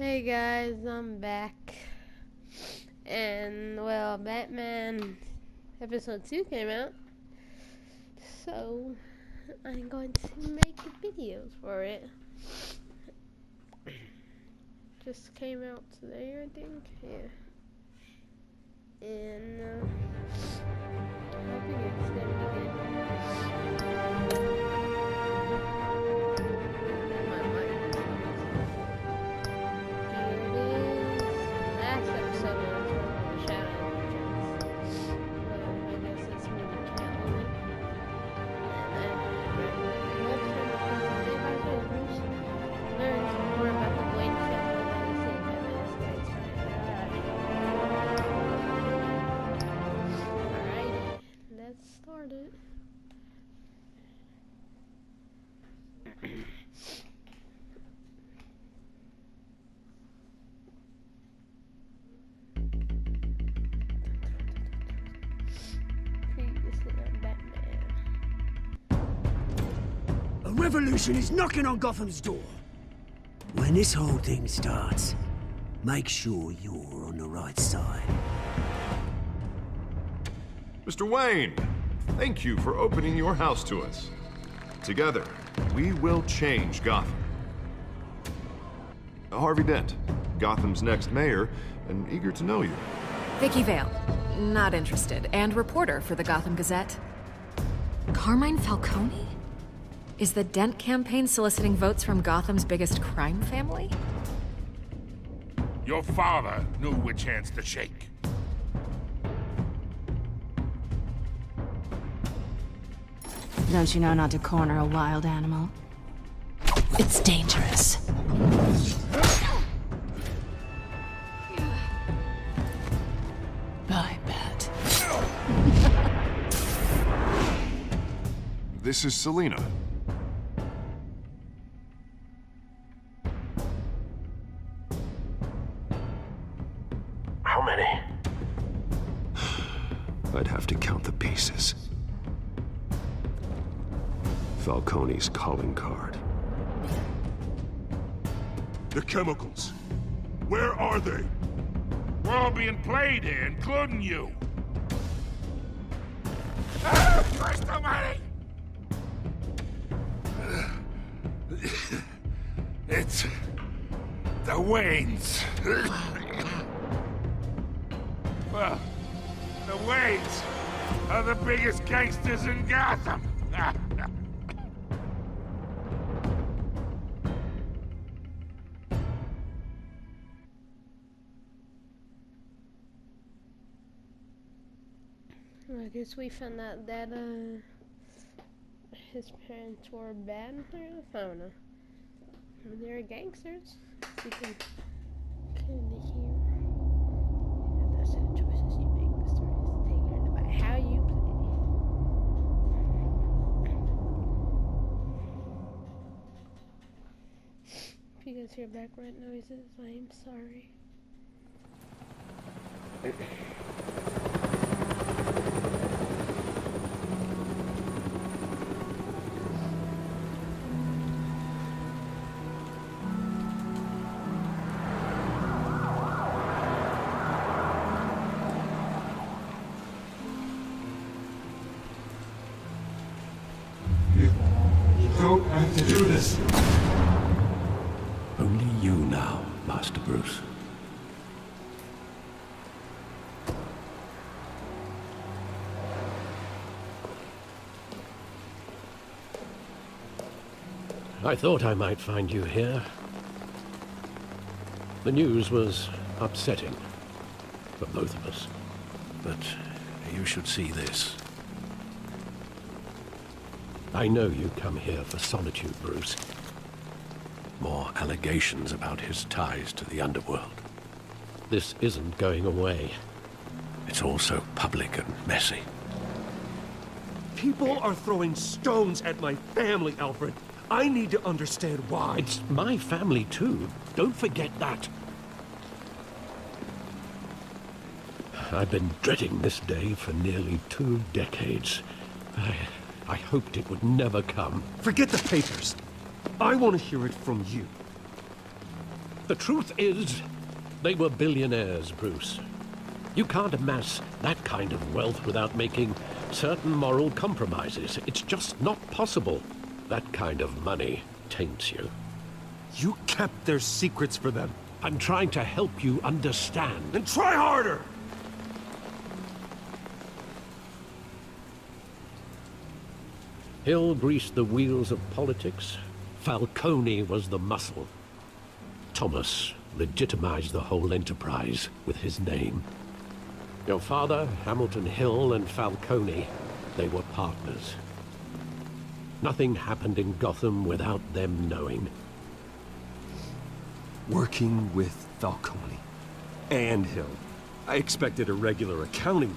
Hey guys, I'm back. And well, Batman episode 2 came out. So I'm going to make videos for it. Just came out today, I think. Yeah. And hoping it's gonna be good. My mic. Here it is. Last episode was one of the shadow entrance. But I guess this one you can't only. And learn some more about the Wayne family that is in this guy's Alright, let's start it. Previously on Batman. A revolution is knocking on Gotham's door. When this whole thing starts, make sure you're on the right side. Mr. Wayne, thank you for opening your house to us. Together, we will change Gotham. Harvey Dent, Gotham's next mayor, and eager to know you. Vicky Vale, not interested, and reporter for the Gotham Gazette. Carmine Falcone? Is the Dent campaign soliciting votes from Gotham's biggest crime family? Your father knew which hands to shake. Don't you know not to corner a wild animal? It's dangerous. I bet. This is Selina. How many? I'd have to count the pieces. Falcone's calling card. The chemicals. Where are they? We're all being played here, including you. Ah, Christ almighty! It's the Waynes. Well, the Waynes are the biggest gangsters in Gotham. I guess we found out that his parents were bad. I don't know. They're gangsters. You can kind of hear. Those are the choices you make. The story is taken by how you play. If you guys hear background noises, I'm sorry. Don't have to do this. Only you now, Master Bruce. I thought I might find you here. The news was upsetting for both of us. But you should see this. I know you come here for solitude, Bruce. More allegations about his ties to the underworld. This isn't going away. It's all so public and messy. People are throwing stones at my family, Alfred. I need to understand why. It's my family, too. Don't forget that. I've been dreading this day for nearly 2 decades. I hoped it would never come. Forget the papers. I want to hear it from you. The truth is, they were billionaires, Bruce. You can't amass that kind of wealth without making certain moral compromises. It's just not possible. That kind of money taints you. You kept their secrets for them. I'm trying to help you understand. Then try harder! Hill greased the wheels of politics. Falcone was the muscle. Thomas legitimized the whole enterprise with his name. Your father, Hamilton Hill, and Falcone, they were partners. Nothing happened in Gotham without them knowing. Working with Falcone and Hill. I expected a regular accounting,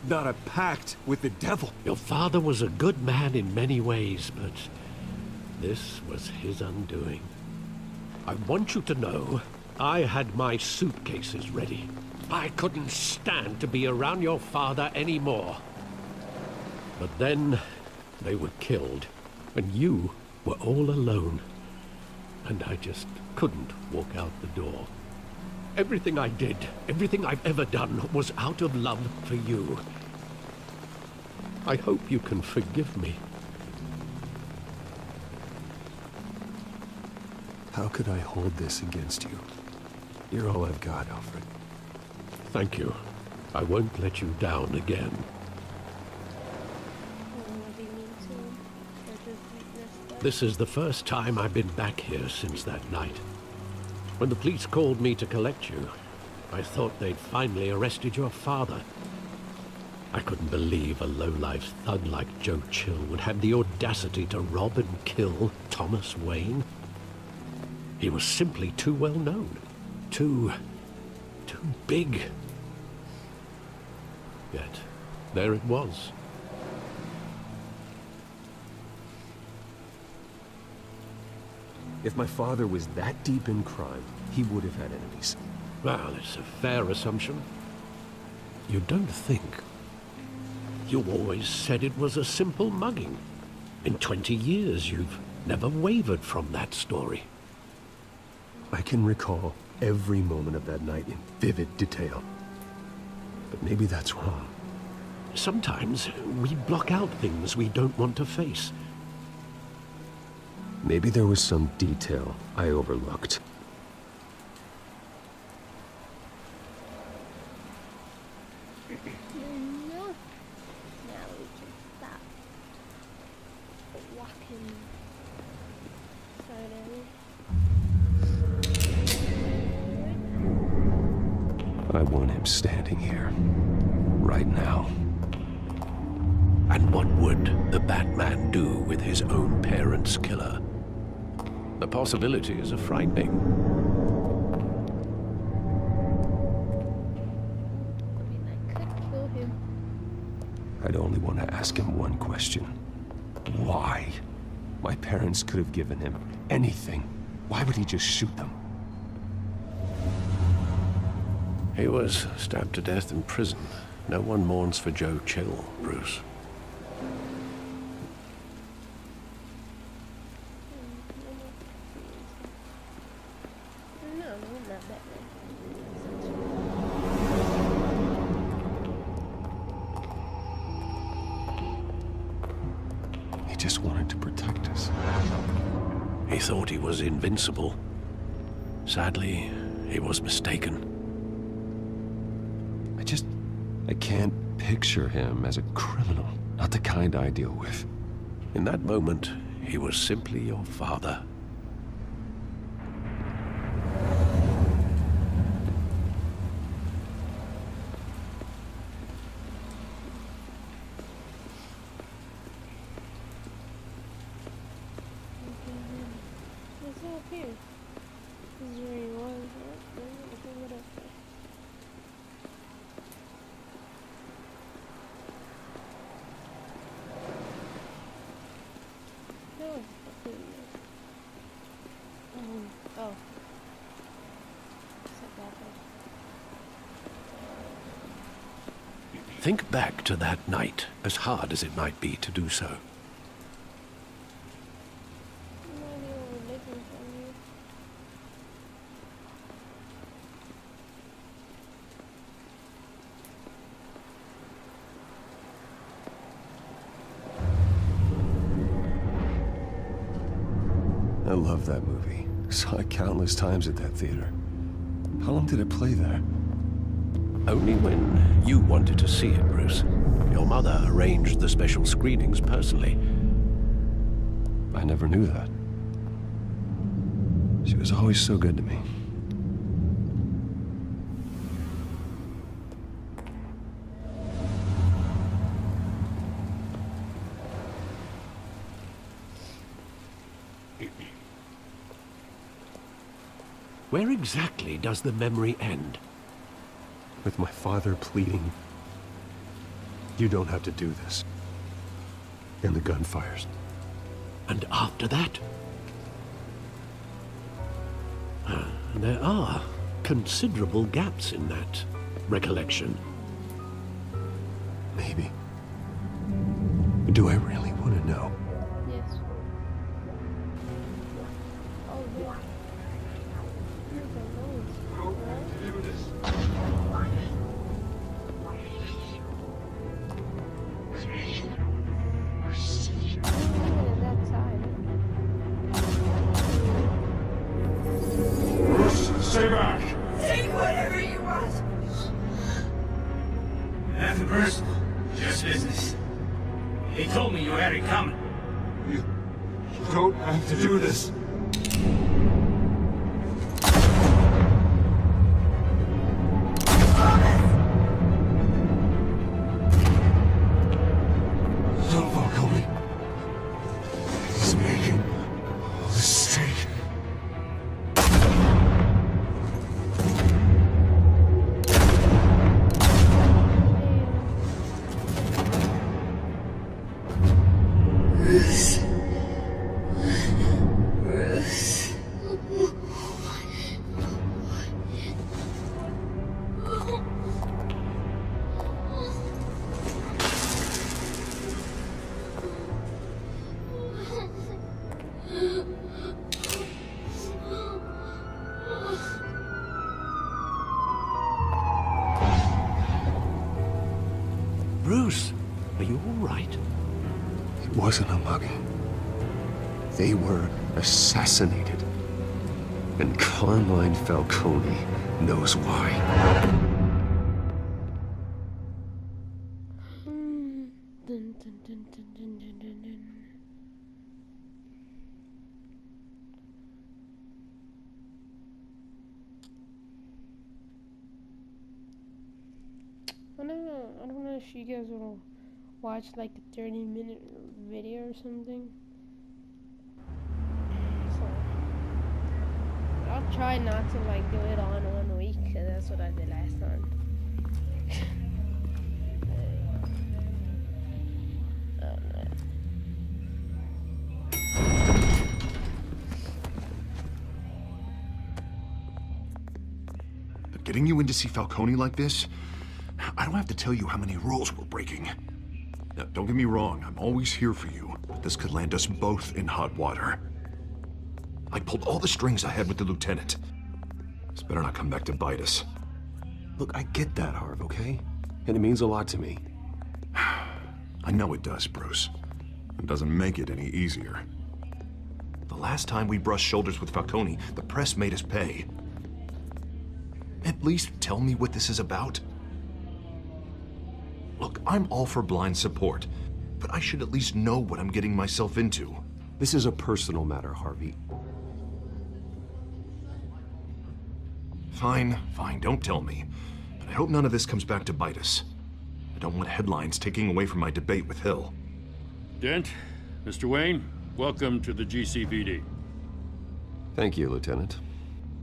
not a pact with the devil. Your father was a good man in many ways, but this was his undoing. I want you to know, I had my suitcases ready. I couldn't stand to be around your father anymore. But then, they were killed, and you were all alone. And I just couldn't walk out the door. Everything I did, everything I've ever done, was out of love for you. I hope you can forgive me. How could I hold this against you? You're all I've got, Alfred. Thank you. I won't let you down again. This is the first time I've been back here since that night. When the police called me to collect you, I thought they'd finally arrested your father. I couldn't believe a low-life thug like Joe Chill would have the audacity to rob and kill Thomas Wayne. He was simply too well known. Too big. Yet, there it was. If my father was that deep in crime, he would have had enemies. Well, it's a fair assumption. You don't think. You always said it was a simple mugging. In 20 years, you've never wavered from that story. I can recall every moment of that night in vivid detail. But maybe that's wrong. Sometimes we block out things we don't want to face. Maybe there was some detail I overlooked. No. Now we can stop walking. I want him standing here, right now. And what would the Batman do with his own parents' killer? The possibilities are frightening. I mean, I could kill him. I'd only want to ask him one question. Why? My parents could have given him anything. Why would he just shoot them? He was stabbed to death in prison. No one mourns for Joe Chill, Bruce. No, not Batman. He just wanted to protect us. He thought he was invincible. Sadly, he was mistaken. I can't picture him as a criminal. Not the kind I deal with. In that moment, he was simply your father. It's up here. This is where he was. What up there? Oh. Think back to that night, as hard as it might be to do so. love that movie. Saw it countless times at that theater. How long did it play there? Only when you wanted to see it, Bruce. Your mother arranged the special screenings personally. I never knew that. She was always so good to me. Where exactly does the memory end? With my father pleading, "You don't have to do this." And the gun fires. And after that? There are considerable gaps in that recollection. Maybe. But do I really want to know? Yes. Oh, yeah. Here's a rose. That side. Bruce, stay back! Take whatever you want. Nothing personal, just business. He told me you had it coming. You don't have to do this. Don't follow me. He's making a mistake. Bruce. Bruce. Bruce, are you all right? It wasn't a mugging. They were assassinated. And Carmine Falcone knows why. Dun, dun, dun, dun, dun, dun, dun, dun. I don't know if you guys will watch like a 30-minute video or something. So I'll try not to like do it all in 1 week, cause that's what I did last time. Oh, no. But getting you in to see Falcone like this, I don't have to tell you how many rules we're breaking. Now, don't get me wrong, I'm always here for you, but this could land us both in hot water. I pulled all the strings I had with the lieutenant. This better not come back to bite us. Look, I get that, Harv, okay? And it means a lot to me. I know it does, Bruce. It doesn't make it any easier. The last time we brushed shoulders with Falcone, the press made us pay. At least tell me what this is about. Look, I'm all for blind support, but I should at least know what I'm getting myself into. This is a personal matter, Harvey. Fine, don't tell me. But I hope none of this comes back to bite us. I don't want headlines taking away from my debate with Hill. Dent, Mr. Wayne, welcome to the GCPD. Thank you, Lieutenant.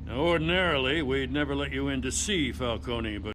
Now, ordinarily, we'd never let you in to see Falcone, but